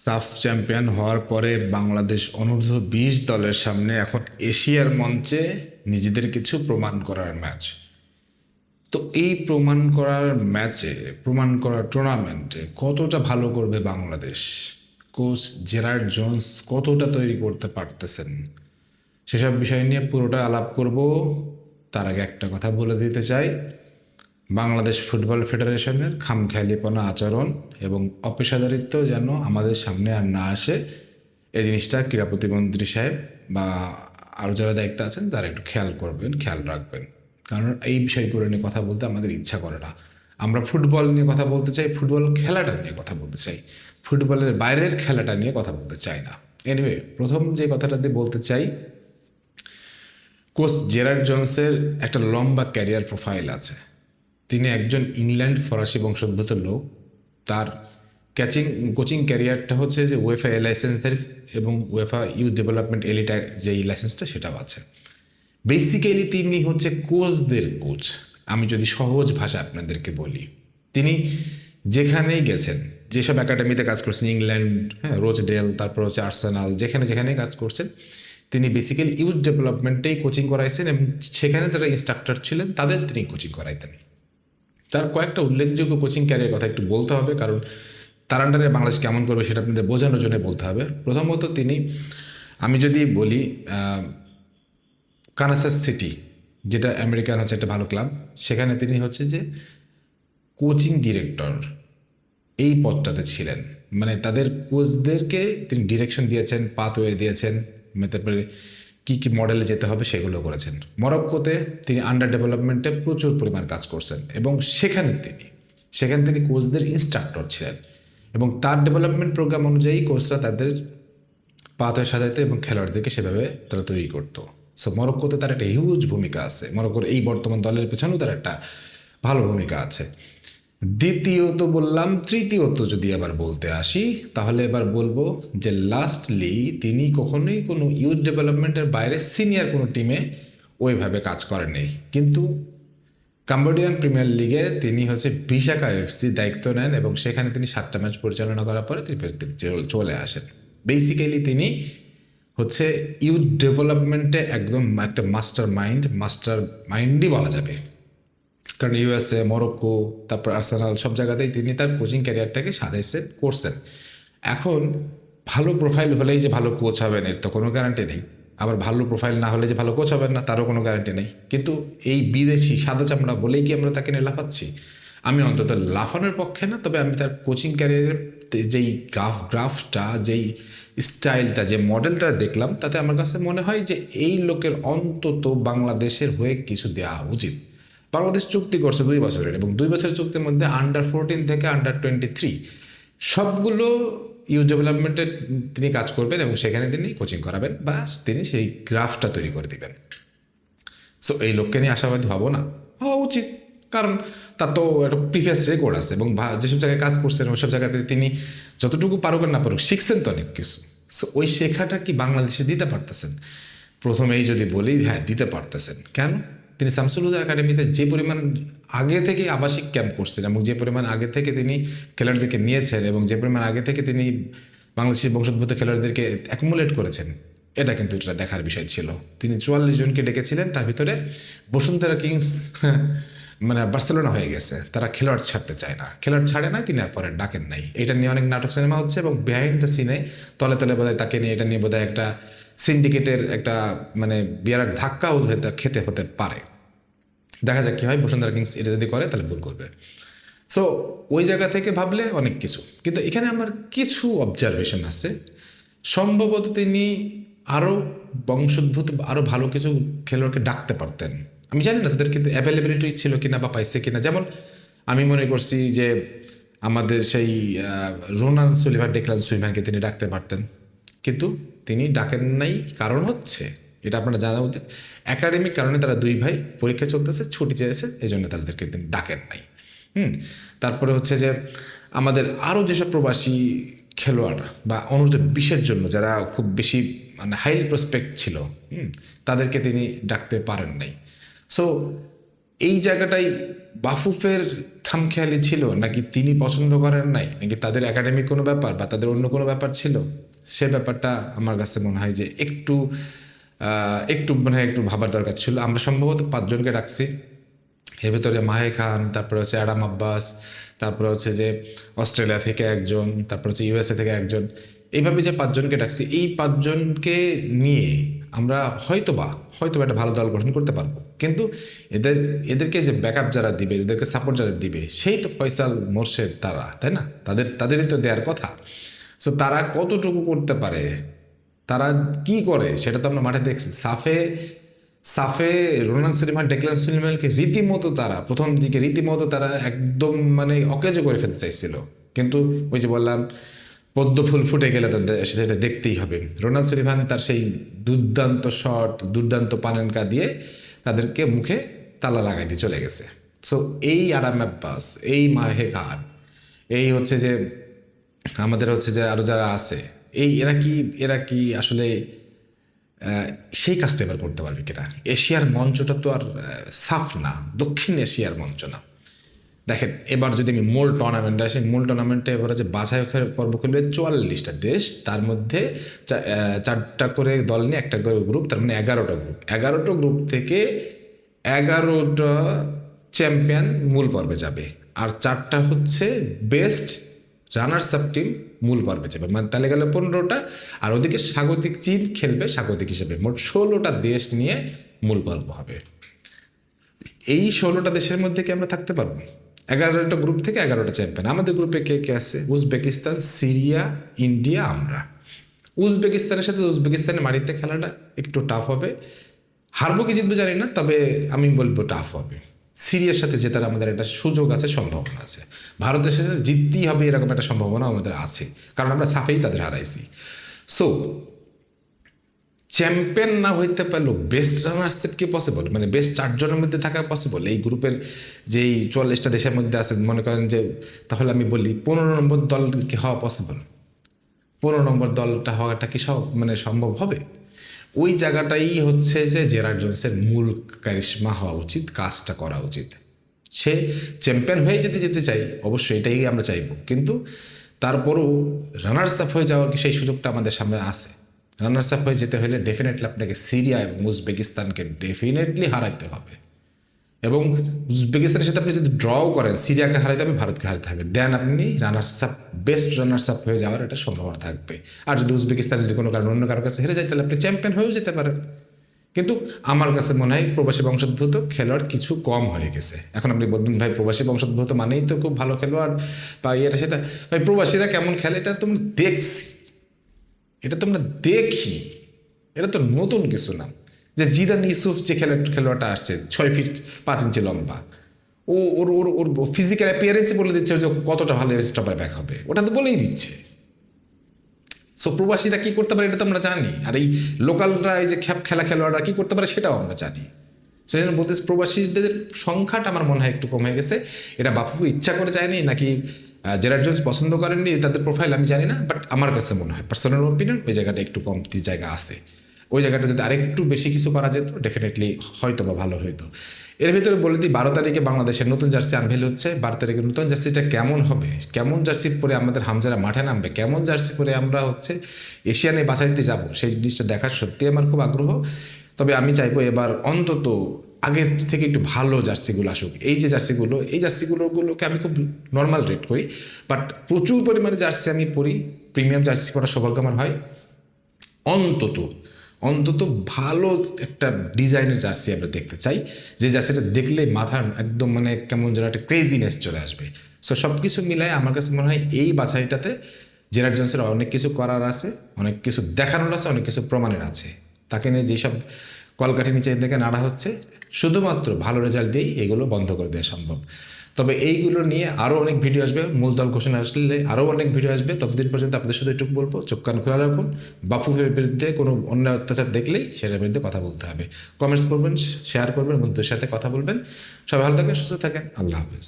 সাফ চ্যাম্পিয়ন হওয়ার পরে বাংলাদেশ অনূর্ধ্ব-20 দলের সামনে এখন এশিয়ার মঞ্চে নিজেদের কিছু প্রমাণ করার ম্যাচ। তো এই প্রমাণ করার ম্যাচে, প্রমাণ করার টুর্নামেন্টে কতটা ভালো করবে বাংলাদেশ, কোচ জেরার্ড জোন্স কতটা তৈরি করতে পারতেছেন, সেসব বিষয় নিয়ে পুরোটা আলাপ করব। তার আগে একটা কথা বলে দিতে চাই, বাংলাদেশ ফুটবল ফেডারেশনের খামখেয়ালিপনা আচরণ এবং অপেশাদারিত্ব যেন আমাদের সামনে আর না আসে, এই জিনিসটা ক্রীড়া প্রতিমন্ত্রী সাহেব বা আরও যারা দায়িত্ব আছেন তারা একটু খেয়াল করবেন, খেয়াল রাখবেন। কারণ এই বিষয়গুলো নিয়ে কথা বলতে আমাদের ইচ্ছা করে না। আমরা ফুটবল নিয়ে কথা বলতে চাই, ফুটবল খেলাটা নিয়ে কথা বলতে চাই, ফুটবলের বাইরের খেলাটা নিয়ে কথা বলতে চাই না। এনিওয়ে, প্রথম যে কথাটা দিয়ে বলতে চাই, কোচ জেরার্ড জোন্সের একটা লম্বা ক্যারিয়ার প্রোফাইল আছে। তিনি একজন ইংল্যান্ড ফরাসি বংশোদ্ভূত লোক। তার কোচিং ক্যারিয়ারটা হচ্ছে যে ওয়েফা এ লাইসেন্সের এবং ওয়েফা ইউথ ডেভেলপমেন্ট এলিটা যেই লাইসেন্সটা সেটাও আছে। বেসিক্যালি তিনি হচ্ছে কোচদের কোচ। আমি যদি সহজ ভাষা আপনাদেরকে বলি, তিনি যেখানেই গেছেন, যেসব একাডেমিতে কাজ করছেন, ইংল্যান্ড, হ্যাঁ, রোচডেল, তারপর হচ্ছে আর্সেনাল, যেখানে যেখানে কাজ করছেন, তিনি বেসিক্যালি ইউথ ডেভেলপমেন্টেই কোচিং করাইছেন এবং সেখানে যারা ইনস্ট্রাক্টর ছিলেন তাদের তিনি কোচিং করাইতেন। তার কয়েকটা উল্লেখযোগ্য কোচিং ক্যারিয়ার কথা একটু বলতে হবে, কারণ তার আন্ডারে বাংলাদেশ কেমন করবে সেটা আপনাদের বোঝানোর জন্য বলতে হবে। প্রথমত তিনি, আমি যদি বলি, কানাসাস সিটি, যেটা আমেরিকান হচ্ছে একটা ভালো ক্লাব, সেখানে তিনি হচ্ছে যে কোচিং ডিরেক্টর এই পদটাতে ছিলেন। মানে তাদের কোচদেরকে তিনি ডিরেকশন দিয়েছেন, পাথওয়ে দিয়েছেন, তারপরে কী কী মডেলে যেতে হবে সেগুলো করেছেন। মরক্কোতে তিনি আন্ডার ডেভেলপমেন্টে প্রচুর পরিমাণ কাজ করছেন এবং সেখানে তিনি কোচদের ইনস্ট্রাক্টর ছিলেন এবং তার ডেভেলপমেন্ট প্রোগ্রাম অনুযায়ী কোচরা তাদের পাথওয়ে সাজাইতো এবং খেলোয়াড়দেরকে সেভাবে তারা তৈরি করতো। সো মরক্কোতে তার একটা হিউজ ভূমিকা আছে, মরক্কোর এই বর্তমান দলের পেছনেও তার একটা ভালো ভূমিকা আছে। দ্বিতীয়ত বললাম, তৃতীয়ত যদি আবার বলতে আসি, তাহলে এবার বলবো যে লাস্টলি তিনি কখনোই কোনো ইউথ ডেভেলপমেন্টের বাইরে সিনিয়র কোনো টিমে ওইভাবে কাজ করেননি। কিন্তু কাম্বোডিয়ান প্রিমিয়ার লিগে তিনি হচ্ছে বিশাখা এফসি দায়িত্ব নেন এবং সেখানে তিনি 7টা ম্যাচ পরিচালনা করার পরে তিনি ফেরত চলে আসেন। বেসিক্যালি তিনি হচ্ছে ইউথ ডেভেলপমেন্টে একদম একটা মাস্টার মাইন্ডই বলা যাবে। কারণ ইউএসএ, মরক্কো, তারপর আর্সেনাল, সব জায়গাতেই তিনি তার কোচিং ক্যারিয়ারটাকে সাজাইছেন, করছেন। এখন ভালো প্রোফাইল হলেই যে ভালো কোচ হবেন এর তো কোনো গ্যারান্টি নেই, আবার ভালো প্রোফাইল না হলে যে ভালো কোচ হবেন না তারও কোনো গ্যারান্টি নেই। কিন্তু এই বিদেশি সাদা চামড়া বলেই কি আমরা তাকে নিয়ে লাফাচ্ছি? আমি অন্তত লাফানোর পক্ষে না, তবে আমি তার কোচিং ক্যারিয়ারের যেই গ্রাফটা, যেই স্টাইলটা, যে মডেলটা দেখলাম, তাতে আমার কাছে মনে হয় যে এই লোকের অন্তত বাংলাদেশের হয়ে কিছু দেওয়া উচিত। বাংলাদেশ চুক্তি করছে 2 বছরের এবং 2 বছরের চুক্তির মধ্যে আন্ডার 14 থেকে আন্ডার 23 সবগুলো ইউথ ডেভেলপমেন্টে তিনি কাজ করবেন এবং সেখানে তিনি কোচিং করাবেন বা তিনি সেই গ্রাফটা তৈরি করে দিবেন। সো এই লোককে নিয়ে আশাবাদী হব না, হওয়া উচিত, কারণ তার তো একটা প্রিভিয়াস রেকর্ড আছে এবং যেসব জায়গায় কাজ করছেন ওইসব জায়গাতে তিনি যতটুকু পারুক না পারুক শিখছেন তো অনেক কিছু। সো ওই শেখাটা কি বাংলাদেশে দিতে পারতেছেন? প্রথমেই যদি বলি, হ্যাঁ দিতে পারতেছেন। কেন? তিনি শামসুল হুদা একাডেমিতে যে পরিমাণ আগে থেকে আবাসিক ক্যাম্প করছেন এবং যে পরিমাণ আগে থেকে তিনি খেলোয়াড়দেরকে নিয়েছেন এবং যে পরিমাণ আগে থেকে তিনি বাংলাদেশের বংশোদ্ভূত খেলোয়াড়দেরকে অ্যাকুমুলেট করেছেন, এটা কিন্তু এটা দেখার বিষয় ছিল। তিনি 44 জনকে ডেকেছিলেন, তার ভিতরে বসুন্ধরা কিংস মানে বার্সেলোনা হয়ে গেছে, তারা খেলোয়াড় ছাড়তে চায় না, খেলোয়াড় ছাড়ে না, তিনি আর পরে ডাকেন নাই। এটা নিয়ে অনেক নাটক সিনেমা হচ্ছে এবং বিহাইন্ড দ্য সিনে তলে তলে বোধহয় তাকে নিয়ে, এটা নিয়ে বোধহয় একটা সিন্ডিকেটের একটা মানে বিরাট ধাক্কাও খেতে হতে পারে। দেখা যাক কী হয়। বসুন্ধরা কিংস এটা যদি করে তাহলে ভুল করবে। সো ওই জায়গা থেকে ভাবলে অনেক কিছু, কিন্তু এখানে আমার কিছু অবজারভেশন আছে। সম্ভবত তিনি আরও বংশোদ্ভূত আরও ভালো কিছু খেলোয়াড়কে ডাকতে পারতেন। আমি জানি না তাদের কিন্তু অ্যাভেলেবিলিটি ছিল কিনা বা পাইছে কিনা। যেমন আমি মনে করছি যে আমাদের সেই রোনাল্ড সুলিভান, ডেকলান সুলিভানকে তিনি ডাকতে পারতেন, কিন্তু তিনি ডাকেন নাই। কারণ হচ্ছে, এটা আপনারা জানা উচিত, একাডেমিক কারণে তারা 2 ভাই পরীক্ষা চলতেছে, ছুটি চেয়েছে, এই জন্য তাদেরকে তিনি ডাকেন নাই। তারপরে হচ্ছে যে আমাদের আরও যেসব প্রবাসী খেলোয়াড় বা অনূর্ধ্ব-20 জন্য যারা খুব বেশি মানে হাইলি প্রসপেক্ট ছিল, তাদেরকে তিনি ডাকতে পারেন নাই। সো এই জায়গাটাই বাফুফের খামখেয়ালি ছিল, নাকি তিনি পছন্দ করেন নাই, নাকি তাদের একাডেমিক কোনো ব্যাপার বা তাদের অন্য কোনো ব্যাপার ছিল, সে ব্যাপারটা আমার কাছে মনে হয় যে একটু মানে একটু ভাবার দরকার ছিল। আমরা সম্ভবত 5 জনকে ডাকছি, এর ভেতরে মাহে খান, তারপরে হচ্ছে অ্যাডাম আব্বাস, তারপরে হচ্ছে যে অস্ট্রেলিয়া থেকে একজন, তারপরে হচ্ছে ইউএসএ থেকে একজন, এইভাবে যে 5 জনকে ডাকছি, এই 5 জনকে নিয়ে আমরা হয়তোবা একটা ভালো দল গঠন করতে পারবো। কিন্তু এদেরকে যে ব্যাকআপ যারা দিবে, এদেরকে সাপোর্ট যারা দিবে, সেই তো ফয়সাল মোর্শেদ, তারা, তাই না? তাদেরই তো দেওয়ার কথা। সো তারা কতটুকু করতে পারে, তারা কি করে, সেটা তো আমরা মাঠে দেখছি। সাফে রোনান সুলিমান, ডেকলান সুলিমানকে প্রথম দিকে রীতিমতো তারা একদম মানে অকেজো করে ফেলতে চাইছিল। কিন্তু ওই যে বললাম, পদ্ম ফুল ফুটে গেলে তো সেটা দেখতেই হবে। রোনান সুলিমান তার সেই দুর্দান্ত শট, দুর্দান্ত পানেনকা দিয়ে তাদেরকে মুখে তালা লাগাই দিয়ে চলে গেছে। সো এই আরাম আব্বাস, এই মাহে খান, এই হচ্ছে যে আমাদের হচ্ছে যে আরও যারা আছে, এরা কি আসলে সেই কাজটা এবার করতে পারবে কিনা? এশিয়ার মঞ্চটা তো আর সাফ না, দক্ষিণ এশিয়ার মঞ্চ না। দেখেন, এবার যদি আমি মূল টুর্নামেন্টে আসি, মূল টুর্নামেন্টে এবার হচ্ছে বাছাই পর্ব খেলবে 44টা দেশ, তার মধ্যে 4টা করে দল নিয়ে একটা করে গ্রুপ, তার মানে 11টা গ্রুপ। 11টা গ্রুপ থেকে 11টা চ্যাম্পিয়ন মূল পর্বে যাবে, আর 4টা হচ্ছে বেস্ট রানার্স আপ টিম মূল পর্বে যাবে। মানে তাহলে গেলে 15টা, আর ওদিকে স্বাগতিক চীন খেলবে স্বাগতিক হিসেবে। মোট 16টা দেশ নিয়ে মূল পর্ব হবে। এই 16টা দেশের মধ্যে কি আমরা থাকতে পারবো? 11টা গ্রুপ থেকে 11টা চ্যাম্পিয়ন। আমাদের গ্রুপে কে কে আছে? উজবেকিস্তান, সিরিয়া, ইন্ডিয়া, আমরা। উজবেকিস্তানের মাটিতে খেলাটা একটু টাফ হবে। হারবো কি জিতবো জানি না, তবে আমি বলবো টাফ হবে। সিরিয়ার সাথে জেতার আমাদের একটা সুযোগ আছে, সম্ভাবনা আছে। ভারতের সাথে জিততেই হবে এরকম একটা সম্ভাবনা আমাদের আছে, কারণ আমরা সাফেই তাদের হারাইছি। সো চ্যাম্পিয়ন না হইতে পারলেও বেস্ট রানার্সিপ কি পসিবল? মানে বেস্ট 4 জনের মধ্যে থাকা পসিবল এই গ্রুপের যেই 44টা দেশের মধ্যে আছে। মনে করেন যে, তাহলে আমি বলি 15 নম্বর দল কি হওয়া পসিবল? 15 নম্বর দলটা হওয়াটা কি মানে সম্ভব হবে? ওই জায়গাটাই হচ্ছে যে জেরার্ড জোন্সের মূল কারিশমা হওয়া উচিত, কাজটা করা উচিত। সে চ্যাম্পিয়ন হয়ে যেতে চাই, অবশ্যই এটাই আমরা চাইব, কিন্তু তারপরও রানার্স আপ হয়ে যাওয়ার সেই সুযোগটা আমাদের সামনে আছে। রানার্স আপ হয়ে যেতে হলে ডেফিনেটলি আপনাকে সিরিয়া এবং উজবেকিস্তানকে ডেফিনেটলি হারাইতে হবে, এবং উজবেকিস্তানের সাথে আপনি যদি ড্রও করেন, সিরিয়াকে হারাইতে হবে, ভারতকে হারাইতে হবে, দেন আপনি বেস্ট রানার্স আপ হয়ে যাওয়ার একটা সম্ভাবনা থাকবে। আর যদি উজবেকিস্তান যদি কোনো কারণ অন্য কারোর কাছে হেরে যায়, তাহলে আপনি চ্যাম্পিয়ন হয়েও যেতে পারেন। কিন্তু আমার কাছে মনে হয় প্রবাসী বংশোদ্ভূত খেলোয়াড় কিছু কম হয়ে গেছে। এখন আপনি বলবেন, ভাই প্রবাসী বংশোদ্ভূত মানেই তো খুব ভালো খেলোয়াড় বা এটা সেটা। ভাই প্রবাসীরা কেমন খেলে এটা তোমরা দেখছি, এটা তোমরা দেখি, এটা তো নতুন কিছু না। যে জিদান ইউসুফ যে খেলোয়াড়টা আসছে 6 ফিট 5 ইঞ্চি লম্বা, ওর ফিজিক্যাল অ্যাপিয়ারেন্সই বলে দিচ্ছে যে কতটা ভালো স্টপার ব্যাক হবে, ওটা তো বলেই দিচ্ছে। সো প্রবাসীরা কী করতে পারে এটা তো আমরা জানি, আর এই লোকালরা এই যে খেলোয়াড়রা কী করতে পারে সেটাও আমরা জানি। সেই জন্য বলতে প্রবাসীদের সংখ্যাটা আমার মনে হয় একটু কমে গেছে। এটা বাফু ইচ্ছা করে চায়নি, নাকি জেরার্ড জোন্স পছন্দ করেননি তাদের প্রোফাইল, আমি জানি না। বাট আমার কাছে মনে হয়, পার্সোনাল ওপিনিয়ন, ওই জায়গাটা একটু কমতি জায়গা আছে। ওই জায়গাটা যদি আরেকটু বেশি কিছু করা যেত, ডেফিনেটলি হয়তো বা ভালো হইতো। এর ভিতরে বলে দিই, 12 তারিখে বাংলাদেশের নতুন জার্সি আনভেল হচ্ছে। 12 তারিখে নতুন জার্সিটা কেমন হবে, কেমন জার্সি পরে আমাদের হামজারা মাঠে নামবে, কেমন জার্সি পরে আমরা হচ্ছে এশিয়ানে বাছাইতে যাব, সেই জিনিসটা দেখার সত্যি আমার খুব আগ্রহ। তবে আমি চাইবো এবার অন্তত আগের থেকে একটু ভালো জার্সিগুলো আসুক। এই জার্সিগুলোকে আমি খুব নর্মাল রেট করি, বাট প্রচুর পরিমাণে জার্সি আমি পরি, প্রিমিয়াম জার্সি পরার সৌভাগ্য আমার হয়। অন্তত ভালো একটা ডিজাইনের জার্সি আমরা দেখতে চাই, যে জার্সিটা দেখলে মাথার একদম মানে কেমন যেন একটা ক্রেজিনেস চলে আসবে। সো সব কিছু মিলায় আমার কাছে মনে হয় এই বাছাইটাতে জেরার্ড জোন্সের অনেক কিছু করার আছে, অনেক কিছু দেখানোর আছে, অনেক কিছু প্রমাণের আছে। তাকে নিয়ে যেসব কলকাঠি নিচে থেকে নাড়া হচ্ছে, শুধুমাত্র ভালো রেজাল্ট দিয়েই এগুলো বন্ধ করে দেওয়া সম্ভব। তবে এইগুলো নিয়ে আরও অনেক ভিডিও আসবে, মূল দল ঘোষণা আসলে আরও অনেক ভিডিও আসবে। ততদিন পর্যন্ত আপনাদের শুধু এটুকু বলবো, চোখ কান খোলা রাখুন। বাফুফের বিরুদ্ধে কোনো অন্যায় অত্যাচার দেখলেই সেটার বিরুদ্ধে কথা বলতে হবে। কমেন্টস করবেন, শেয়ার করবেন, বন্ধুদের সাথে কথা বলবেন। সবাই ভালো থাকেন, সুস্থ থাকেন, আল্লাহ হাফেজ।